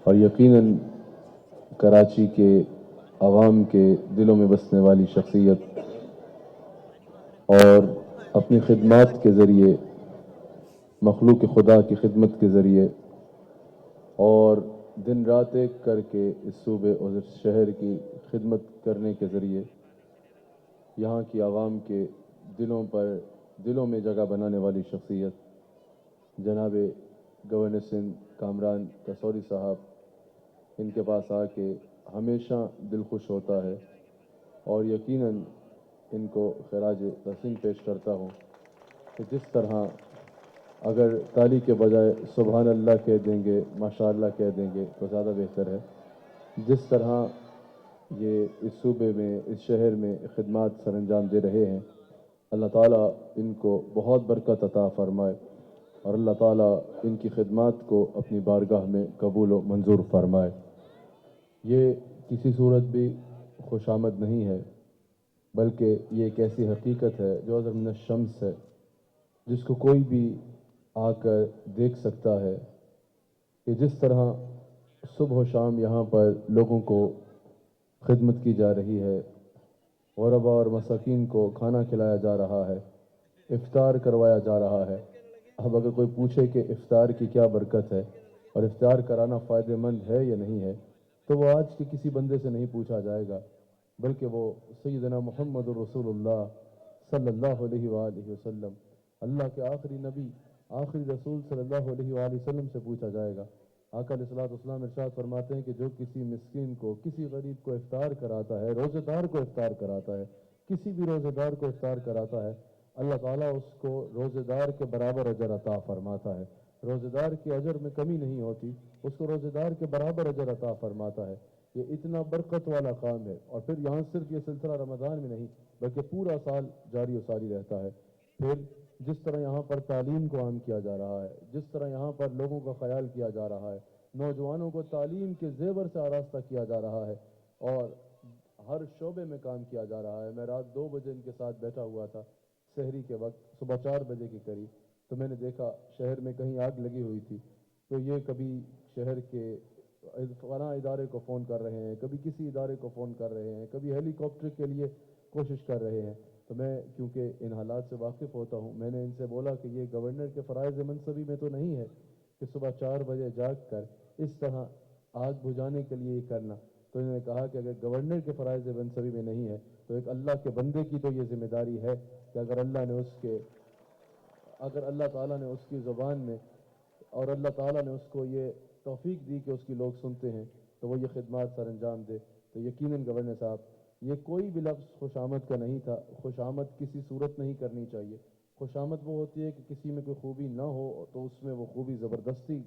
اور یقیناً کراچی کے عوام کے دلوں میں بسنے والی شخصیت اور اپنی خدمات کے ذریعے مخلوق خدا کی خدمت کے ذریعے اور دن رات ایک کر کے اس صوبے اور اس شہر کی خدمت کرنے کے ذریعے یہاں کی عوام کے دلوں میں جگہ بنانے والی شخصیت جناب گورنر سندھ کامران قصوری صاحب، ان کے پاس آ کے ہمیشہ دل خوش ہوتا ہے اور یقیناً ان کو خراج تحسین پیش کرتا ہوں کہ جس طرح اگر تالی کے بجائے سبحان اللہ کہہ دیں گے، ماشاء اللہ کہہ دیں گے تو زیادہ بہتر ہے. جس طرح یہ اس صوبے میں، اس شہر میں خدمات سر انجام دے رہے ہیں، اللہ تعالیٰ ان کو بہت برکت عطا فرمائے اور اللہ تعالیٰ ان کی خدمات کو اپنی بارگاہ میں قبول و منظور فرمائے. یہ کسی صورت بھی خوش آمد نہیں ہے، بلکہ یہ ایک ایسی حقیقت ہے جو ازر من الشمس ہے، جس کو کوئی بھی آ کر دیکھ سکتا ہے کہ جس طرح صبح و شام یہاں پر لوگوں کو خدمت کی جا رہی ہے، غربا اور مساکین کو کھانا کھلایا جا رہا ہے، افطار کروایا جا رہا ہے. اب اگر کوئی پوچھے کہ افطار کی کیا برکت ہے اور افطار کرانا فائدہ مند ہے یا نہیں ہے، تو وہ آج کے کسی بندے سے نہیں پوچھا جائے گا، بلکہ وہ سیدنا محمد رسول اللہ صلی اللہ علیہ وآلہ وسلم، اللہ کے آخری نبی، آخری رسول صلی اللہ علیہ وآلہ وسلم سے پوچھا جائے گا. آقا علیہ الصلوۃ والسلام ارشاد فرماتے ہیں کہ جو کسی مسکین کو، کسی غریب کو افطار کراتا ہے، روزے دار کو افطار کراتا ہے، کسی بھی روزے دار کو افطار کراتا ہے، اللہ تعالیٰ اس کو روزے دار کے برابر اجر عطا فرماتا ہے. روزے دار کے اجر میں کمی نہیں ہوتی، اس کو روزے دار کے برابر اجر عطا فرماتا ہے. یہ اتنا برکت والا کام ہے. اور پھر یہاں صرف یہ سلسلہ رمضان میں نہیں بلکہ پورا سال جاری و ساری رہتا ہے. پھر جس طرح یہاں پر تعلیم کو عام کیا جا رہا ہے، جس طرح یہاں پر لوگوں کا خیال کیا جا رہا ہے، نوجوانوں کو تعلیم کے زیور سے آراستہ کیا جا رہا ہے اور ہر شعبے میں کام کیا جا رہا ہے. میں رات 2 بجے ان کے ساتھ بیٹھا ہوا تھا سحری کے وقت، صبح 4 بجے کے قریب، تو میں نے دیکھا شہر میں کہیں آگ لگی ہوئی تھی، تو یہ کبھی شہر کے فلاں ادارے کو فون کر رہے ہیں، کبھی کسی ادارے کو فون کر رہے ہیں، کبھی ہیلی کاپٹر کے لیے کوشش کر رہے ہیں. تو میں کیونکہ ان حالات سے واقف ہوتا ہوں، میں نے ان سے بولا کہ یہ گورنر کے فرائض منصبی میں تو نہیں ہے کہ صبح 4 بجے جاگ کر اس طرح آگ بجھانے کے لیے یہ کرنا. تو انہوں نے کہا کہ اگر گورنر کے فرائض منصبی میں نہیں ہے تو ایک اللہ کے بندے کی تو یہ ذمہ داری ہے کہ اگر اللہ تعالیٰ نے اس کی زبان میں اور اللہ تعالیٰ نے اس کو یہ توفیق دی کہ اس کی لوگ سنتے ہیں تو وہ یہ خدمات سر انجام دے. تو یقیناً گورنر صاحب، یہ کوئی بھی لفظ خوش آمد کا نہیں تھا. خوش آمد کسی صورت نہیں کرنی چاہیے. خوش آمد وہ ہوتی ہے کہ کسی میں کوئی خوبی نہ ہو تو اس میں وہ خوبی زبردستی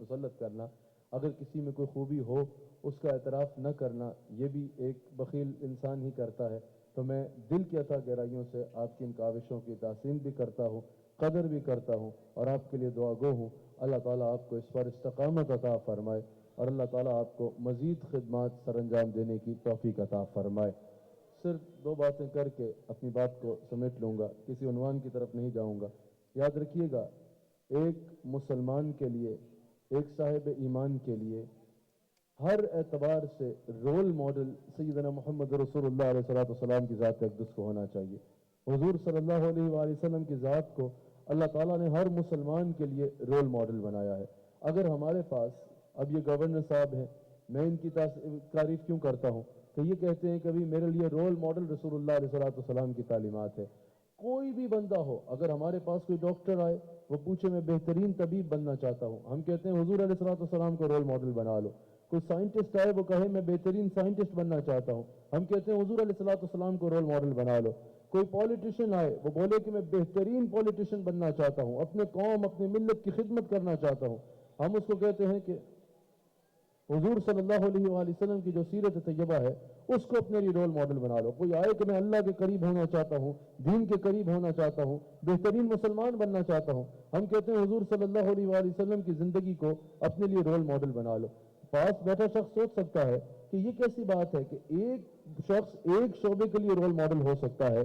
مسلط کرنا، اگر کسی میں کوئی خوبی ہو اس کا اعتراف نہ کرنا، یہ بھی ایک بخیل انسان ہی کرتا ہے. تو میں دل کی عطا گہرائیوں سے آپ کی ان کاوشوں کی تحسین بھی کرتا ہوں، قدر بھی کرتا ہوں اور آپ کے لیے دعا گو ہوں. اللہ تعالیٰ آپ کو اس پر استقامت عطا فرمائے اور اللہ تعالیٰ آپ کو مزید خدمات سر انجام دینے کی توفیق عطا فرمائے. صرف 2 باتیں کر کے اپنی بات کو سمیٹ لوں گا، کسی عنوان کی طرف نہیں جاؤں گا. یاد رکھیے گا، ایک مسلمان کے لیے، ایک صاحب ایمان کے لیے ہر اعتبار سے رول ماڈل سیدنا محمد رسول اللہ علیہ الصلوۃ والسلام کی ذات اقدس کو ہونا چاہیے. حضور صلی اللہ علیہ وآلہ وسلم کی ذات کو اللہ تعالیٰ نے ہر مسلمان کے لیے رول ماڈل بنایا ہے. اگر ہمارے پاس اب یہ گورنر صاحب ہیں، میں ان کی تعریف کیوں کرتا ہوں کہ یہ کہتے ہیں کہ ابھی میرے لیے رول ماڈل رسول اللہ علیہ الصلوۃ والسلام کی تعلیمات ہے. کوئی بھی بندہ ہو، اگر ہمارے پاس کوئی ڈاکٹر آئے، وہ پوچھے میں بہترین طبیب بننا چاہتا ہوں، ہم کہتے ہیں حضور علیہ الصلوۃ والسلام کو رول ماڈل بنا لو. کوئی سائنٹسٹ آئے، وہ کہے میں بہترین سائنٹسٹ بننا چاہتا ہوں، ہم کہتے ہیں حضور علیہ الصلوۃ والسلام کو رول ماڈل بنا لو. کوئی پولیٹیشین آئے، وہ بولے کہ میں بہترین پولیٹیشین بننا چاہتا ہوں، اپنے قوم، اپنی ملت کی خدمت کرنا چاہتا ہوں، ہم اس کو کہتے ہیں کہ حضور صلی اللہ علیہ وآلہ وسلم کی جو سیرت طیبہ ہے اس کو اپنے لیے رول ماڈل بنا لو. کوئی آئے کہ میں اللہ کے قریب ہونا چاہتا ہوں، دین کے قریب ہونا چاہتا ہوں، بہترین مسلمان بننا چاہتا ہوں، ہم کہتے ہیں حضور صلی اللہ علیہ وآلہ وسلم کی زندگی کو اپنے لیے رول ماڈل بنا لو. پاس بیٹھا شخص سوچ سکتا ہے کہ یہ کیسی بات ہے کہ ایک شخص ایک شعبے کے لیے رول ماڈل ہو سکتا ہے،